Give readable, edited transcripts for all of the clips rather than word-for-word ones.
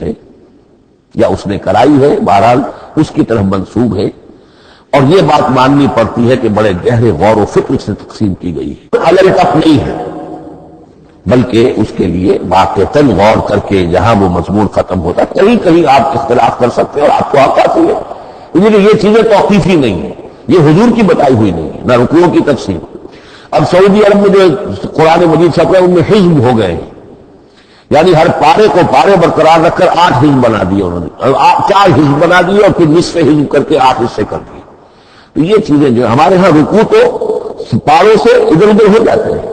ہے یا اس نے کرائی ہے، بہرحال اس کی طرف منسوب ہے، اور یہ بات ماننی پڑتی ہے کہ بڑے گہرے غور و فکر سے تقسیم کی گئی ہے، الگ نہیں ہے، بلکہ اس کے لیے واقعتاً غور کر کے جہاں وہ مضمون ختم ہوتا ہے، کہیں کہیں آپ اختلاف کر سکتے ہیں اور آپ کو حق حاصل ہے، لیکن یہ چیزیں توقیفی نہیں ہیں، یہ حضور کی بتائی ہوئی نہیں ہے، نہ رکوعوں کی تقسیم۔ اب سعودی عرب میں جو قرآن مجید چھپا ہے ان میں حزب ہو گئے ہیں، یعنی ہر پارے کو پارے برقرار رکھ کر 8 حزب بنا دیے انہوں نے، 4 حزب بنا دیے اور پھر نصف حزب کر کے 8 حصے کر دیے۔ تو یہ چیزیں جو ہمارے ہاں رکوع تو پاروں سے ادھر ادھر ہو جاتے ہیں،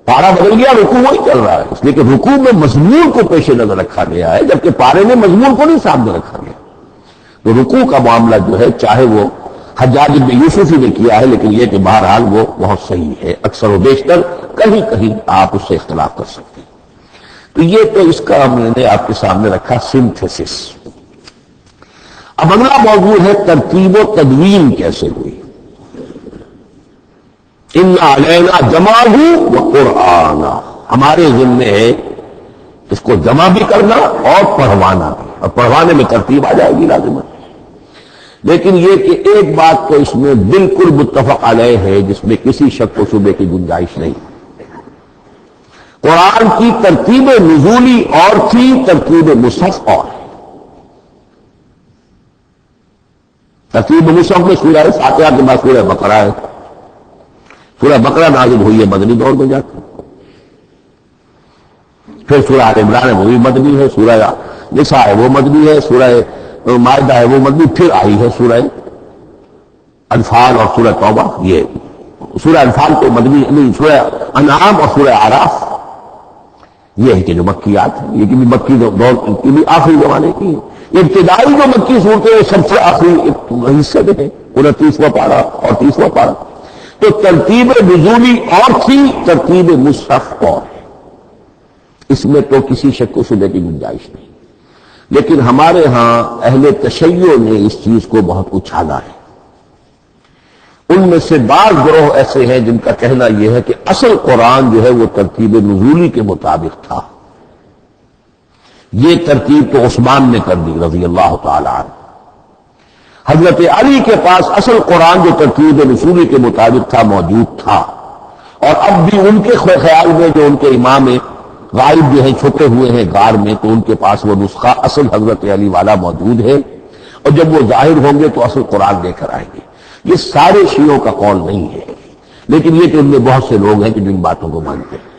پارا بدل گیا رکوع وہی چل رہا ہے، اس لیے کہ رکوع میں مضمون کو پیش نظر رکھا گیا ہے، جبکہ پارے میں مضمون کو نہیں سامنے رکھا گیا۔ تو رکوع کا معاملہ جو ہے چاہے وہ حجاج بن یوسف ہی نے کیا ہے، لیکن یہ کہ بہرحال وہ بہت صحیح ہے، اکثر و بیشتر کہیں کہیں آپ اس سے اختلاف کر سکتے ہیں۔ تو یہ تو اس کا ہم نے آپ کے سامنے رکھا سنتھیسس۔ اب اگلا موضوع ہے ترتیب و تدوین کیسے ہوئی۔ اِنَّا عَلَيْنَا جَمْعَهُ وَقُرْآنًا، ہمارے ذمے ہے اس کو جمع بھی کرنا اور پڑھوانا بھی، اور پڑھوانے میں ترتیب آ جائے گی لازماً۔ لیکن یہ کہ ایک بات تو اس میں بالکل متفق علیہ ہے جس میں کسی شک و شبے کی گنجائش نہیں، قرآن کی ترتیب نزولی اور تھی، ترتیب مصحف اور ہے۔ ترتیب مصحف میں سورہ فاتحہ کے بعد سورہ بقرہ ہے، سورہ بقرہ نازل ہوئی ہے مدنی دور میں جا کے، پھر سورہ آل عمران ہے وہ بھی مدنی ہے، سورہ نساء ہے وہ مدنی ہے، سورہ مائدہ ہے وہ مدنی، پھر آئی ہے سورہ انفال اور سورہ توبہ۔ یہ سورہ انفال کو مدنی نہیں، سورہ انعام اور سورہ اعراف یہ ہے کہ جو مکیات ہیں، یہ کہ بھی مکی دور کی بھی آخری زمانے کی ہے۔ ابتدائی جو مکی صورتیں وہ سب سے آخری حصے میں ہیں، 29واں پارہ اور 30واں پارہ۔ تو ترتیب نزولی اور تھی، ترتیب مصحف اور ہے، اس میں تو کسی شک و شبے کی گنجائش نہیں۔ لیکن ہمارے ہاں اہل تشیع نے اس چیز کو بہت اچھالا ہے۔ ان میں سے بعض گروہ ایسے ہیں جن کا کہنا یہ ہے کہ اصل قرآن جو ہے وہ ترتیب نزولی کے مطابق تھا، یہ ترتیب تو عثمان نے کر دی رضی اللہ تعالی عنہ۔ حضرت علی کے پاس اصل قرآن جو ترتیب نزولی کے مطابق تھا موجود تھا، اور اب بھی ان کے خیال میں جو ان کے امام غائب جو ہیں چھپے ہوئے ہیں غار میں، تو ان کے پاس وہ نسخہ اصل حضرت علی والا موجود ہے، اور جب وہ ظاہر ہوں گے تو اصل قرآن لے کر آئیں گے۔ یہ سارے شیعوں کا قول نہیں ہے، لیکن یہ کہ ان میں بہت سے لوگ ہیں کہ جن باتوں کو مانتے ہیں۔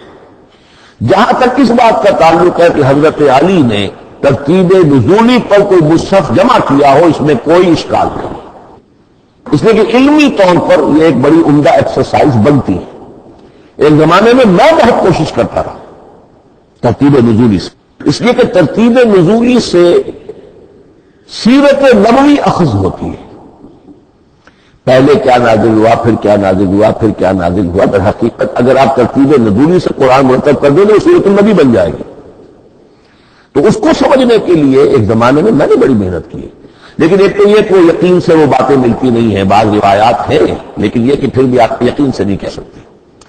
جہاں تک اس بات کا تعلق ہے کہ حضرت علی نے ترتیب نزولی پر کوئی مصحف جمع کیا ہو، اس میں کوئی اشکال نہیں، اس لیے کہ علمی طور پر یہ ایک بڑی عمدہ ایکسرسائز بنتی ہے۔ ایک زمانے میں میں بہت کوشش کرتا رہا ترتیب نزولی سے، اس لیے کہ ترتیب نزولی سے سیرت نبوی اخذ ہوتی ہے، پہلے کیا نازل ہوا، پھر کیا نازل ہوا، پھر کیا نازل ہوا۔ در حقیقت اگر آپ ترتیب نزولی سے قرآن مرتب کر دیں تو سورۃ النبی بن جائے گی۔ تو اس کو سمجھنے کے لیے ایک زمانے میں نے بڑی محنت کی، لیکن ایک تو یہ کہ یقین سے وہ باتیں ملتی نہیں ہیں، بعض روایات ہیں، لیکن یہ کہ پھر بھی آپ یقین سے نہیں کہہ سکتے۔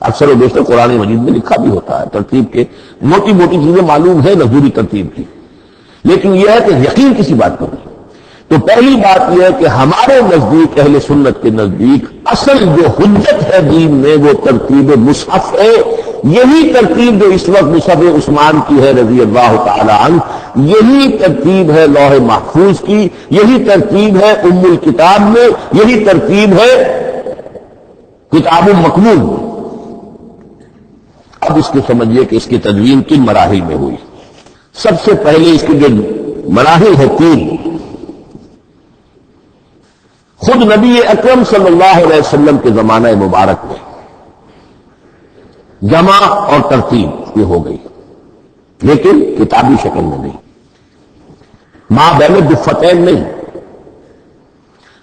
اکثر و بیشتر قرآن مجید میں لکھا بھی ہوتا ہے، ترتیب کے موٹی موٹی چیزیں معلوم ہے نزولی ترتیب کی، لیکن یہ ہے کہ یقین کسی بات پر نہیں۔ تو پہلی بات یہ ہے کہ ہمارے نزدیک، اہل سنت کے نزدیک، اصل جو حجت ہے دین میں وہ ترتیب مصحف ہے۔ یہی ترتیب جو اس وقت مصحف عثمان کی ہے رضی اللہ تعالی عنہ، یہی ترتیب ہے لوح محفوظ کی، یہی ترتیب ہے ام الکتاب میں، یہی ترتیب ہے کتاب المکنون۔ اب اس کو سمجھیے کہ اس کی تدوین کن مراحل میں ہوئی۔ سب سے پہلے اس کی جو مراحل ہے 3، خود نبی اکرم صلی اللہ علیہ وسلم کے زمانہ مبارک میں جمع اور ترتیب یہ ہو گئی، لیکن کتابی شکل میں نہیں، ماں بین الدفتین نہیں۔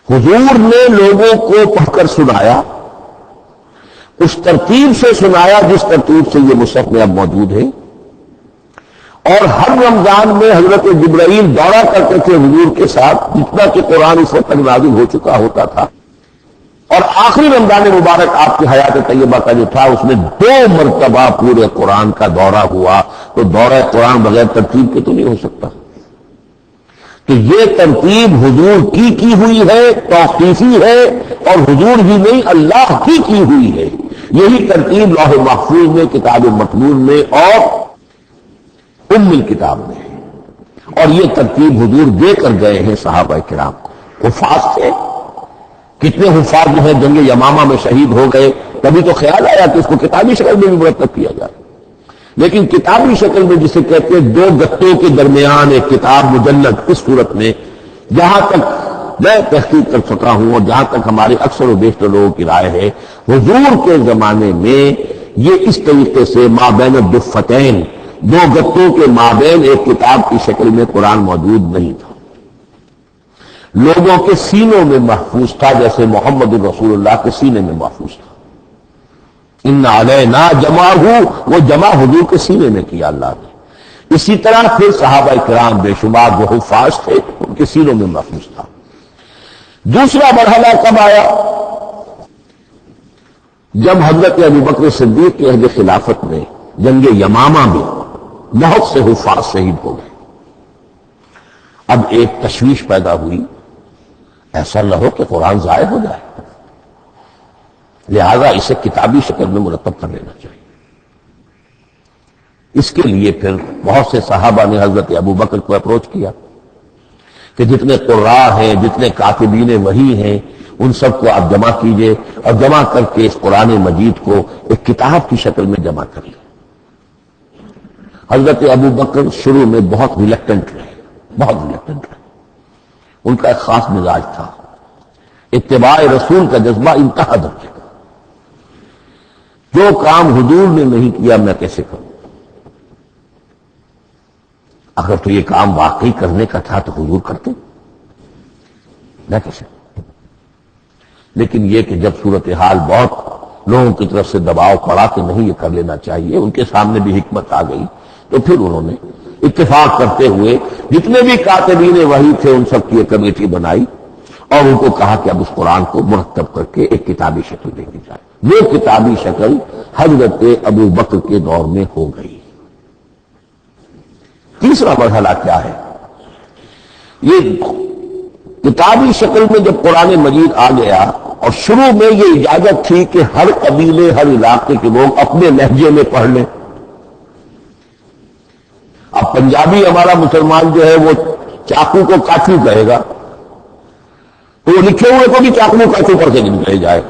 حضور نے لوگوں کو پڑھ کر سنایا، اس ترتیب سے سنایا جس ترتیب سے یہ مصحف میں اب موجود ہے، اور ہر رمضان میں حضرت جبرائیل دورہ کرتے تھے حضور کے ساتھ، جتنا کہ قرآن اس وقت تک نازل ہو چکا ہوتا تھا، اور آخری رمضان مبارک آپ کی حیات طیبہ کا جو تھا اس میں 2 مرتبہ پورے قرآن کا دورہ ہوا۔ تو دورہ قرآن بغیر ترتیب کے تو نہیں ہو سکتا۔ کہ یہ ترتیب حضور کی ہوئی ہے، توقیفی ہے، اور حضور ہی نہیں اللہ کی ہوئی ہے۔ یہی ترتیب لوح محفوظ میں، کتاب مکنون میں اور ام الکتاب میں ہے، اور یہ ترتیب حضور دے کر گئے ہیں صحابہ کرام کو۔ حفاظ تھے، کتنے حفاظ جو ہیں جنگ یمامہ میں شہید ہو گئے، کبھی تو خیال آیا کہ اس کو کتابی شکل میں بھی مرتب کیا جائے، لیکن کتابی شکل میں جسے کہتے ہیں دو گتوں کے درمیان ایک کتاب مجلد، اس صورت میں جہاں تک میں تحقیق کر سکا ہوں اور جہاں تک ہمارے اکثر و بیشتر لوگوں کی رائے ہے، حضور کے زمانے میں یہ اس طریقے سے مابین الدفتین، دو گتوں کے مابین ایک کتاب کی شکل میں قرآن موجود نہیں تھا، لوگوں کے سینوں میں محفوظ تھا، جیسے محمد الرسول اللہ کے سینے میں محفوظ تھا۔ ان علینا جمعہ، وہ جمع حضور کے سینے میں کیا اللہ نے۔ اسی طرح پھر صحابہ کرام بے شمار جو حفاظ تھے ان کے سینوں میں محفوظ تھا۔ دوسرا مرحلہ کب آیا؟ جب حضرت ابوبکر صدیق کے عہد خلافت میں جنگ یمامہ میں بہت سے حفاظ شہید ہو گئے۔ اب ایک تشویش پیدا ہوئی، ایسا نہ ہو کہ قرآن ضائع ہو جائے، لہذا اسے کتابی شکل میں مرتب کر لینا چاہیے۔ اس کے لیے پھر بہت سے صحابہ نے حضرت ابوبکر کو اپروچ کیا کہ جتنے قراء ہیں، جتنے کاتبین وحی ہیں، ان سب کو آپ جمع کیجئے اور جمع کر کے اس قرآن مجید کو ایک کتاب کی شکل میں جمع کر لیں۔ حضرت ابوبکر شروع میں بہت ریلیکٹنٹ رہے، ان کا ایک خاص مزاج تھا، اتباع رسول کا جذبہ انتہا درجے کا۔ جو کام حضور نے نہیں کیا میں کیسے کروں؟ اگر تو یہ کام واقعی کرنے کا تھا تو حضور کرتے، میں کیسے؟ لیکن یہ کہ جب صورتحال بہت لوگوں کی طرف سے دباؤ پڑا کہ نہیں یہ کر لینا چاہیے، ان کے سامنے بھی حکمت آ گئی، تو پھر انہوں نے اتفاق کرتے ہوئے جتنے بھی کاتبین وحی تھے ان سب کی ایک کمیٹی بنائی اور ان کو کہا کہ اب اس قرآن کو مرتب کر کے ایک کتابی شکل دے دی جائے۔ وہ کتابی شکل حضرت ابوبکر کے دور میں ہو گئی۔ تیسرا مرحلہ کیا ہے؟ یہ کتابی شکل میں جب قرآن مجید آ گیا اور شروع میں یہ اجازت تھی کہ ہر قبیلے، ہر علاقے کے لوگ اپنے لہجے میں پڑھ لیں۔ اب پنجابی ہمارا مسلمان جو ہے وہ چاقو کو کاچو کہے گا، تو وہ لکھے ہوئے کو بھی چاقو کاچو پڑھ کے نکلے جائے،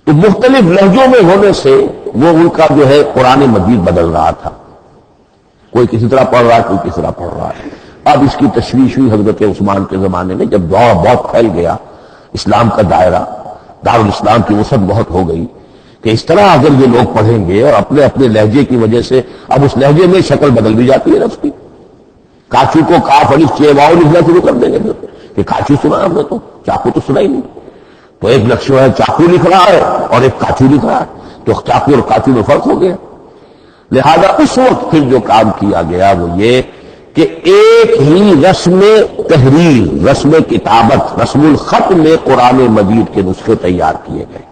تو مختلف لہجوں میں ہونے سے وہ ان کا جو ہے قرآن مجید بدل رہا تھا، کوئی کسی طرح پڑھ رہا ہے، کوئی کسی طرح پڑھ رہا ہے۔ اب اس کی تشویش ہوئی حضرت عثمان کے زمانے میں، جب دور بہت پھیل گیا، اسلام کا دائرہ، دارالاسلام کی وسعت بہت ہو گئی کہ اس طرح اگر یہ لوگ پڑھیں گے اور اپنے اپنے لہجے کی وجہ سے اب اس لہجے میں شکل بدل بھی جاتی ہے لفظ کی۔ کاچو کو کاف الف چے واو لکھنا شروع کر دیں گے کہ کاچو سنا ہم نے، تو چاقو تو سنا ہی نہیں، تو ایک لفظ ہے چاقو لکھ رہا ہے اور ایک کاچو لکھ رہا ہے، تو چاقو اور کاچو میں فرق ہو گیا۔ لہذا اس وقت پھر جو کام کیا گیا وہ یہ کہ ایک ہی رسم تحریر، رسم کتابت، رسم الخط میں قرآن مجید کے نسخے تیار کیے گئے۔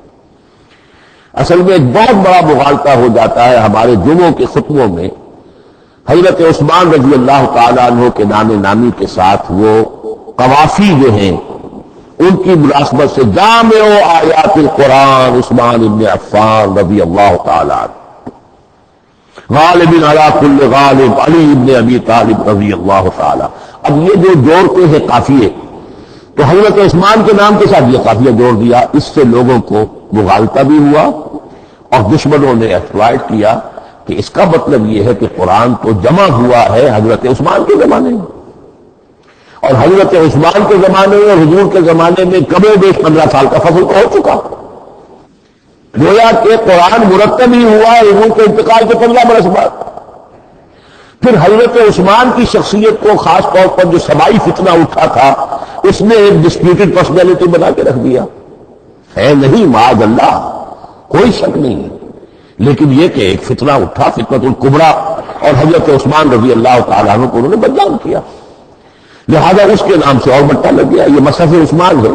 اصل میں ایک بہت بڑا مغالطہ ہو جاتا ہے ہمارے جمعوں کے خطبوں میں، حضرت عثمان رضی اللہ تعالیٰ عنہ کے نام نامی کے ساتھ وہ قوافی جو ہیں ان کی مناسبت سے جامع آیات القرآن عثمان ابن عفان رضی اللہ تعالیٰ عنہ، غالب علی کل غالب علی ابن ابی طالب رضی اللہ تعالیٰ۔ اب یہ جو جوڑتے ہیں قافیے، تو حضرت عثمان کے نام کے ساتھ یہ قافیہ جوڑ دیا، اس سے لوگوں کو مغالطہ بھی ہوا اور دشمنوں نے ایکسپلائٹ کیا کہ اس کا مطلب یہ ہے کہ قرآن تو جمع ہوا ہے حضرت عثمان کے زمانے میں، اور حضرت عثمان کے زمانے میں اور حضور کے زمانے میں کم و بیش 15 سال کا فصل ہو چکا، گویا کہ قرآن مرتب ہی ہوا ہے حضور کے انتقال کے 15 برس بعد۔ پھر حضرت عثمان کی شخصیت کو خاص طور پر جو سبائی فتنہ اٹھا تھا اس نے ایک ڈسپیوٹڈ پرسنالٹی بنا کے رکھ دیا ہے، نہیں معاذ اللہ، کوئی شک نہیں، لیکن یہ کہ ایک فتنہ اٹھا، فتنۃ الکبریٰ، اور حضرت عثمان رضی اللہ تعالیٰ عنہ کو انہوں نے بدنام کیا، لہذا اس کے نام سے اور بٹا لگ گیا، یہ مصحف عثمان ہے۔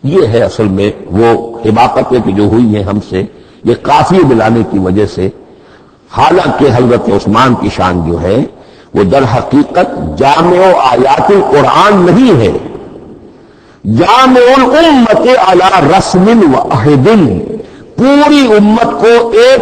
یہ ہے اصل میں وہ حماقتیں کہ جو ہوئی ہیں ہم سے، یہ قافیے ملانے کی وجہ سے، حالانکہ حضرت عثمان کی شان جو ہے وہ در حقیقت جامع آیات القرآن نہیں ہے، جامع الامت علی رسم واحد، پوری امت کو ایک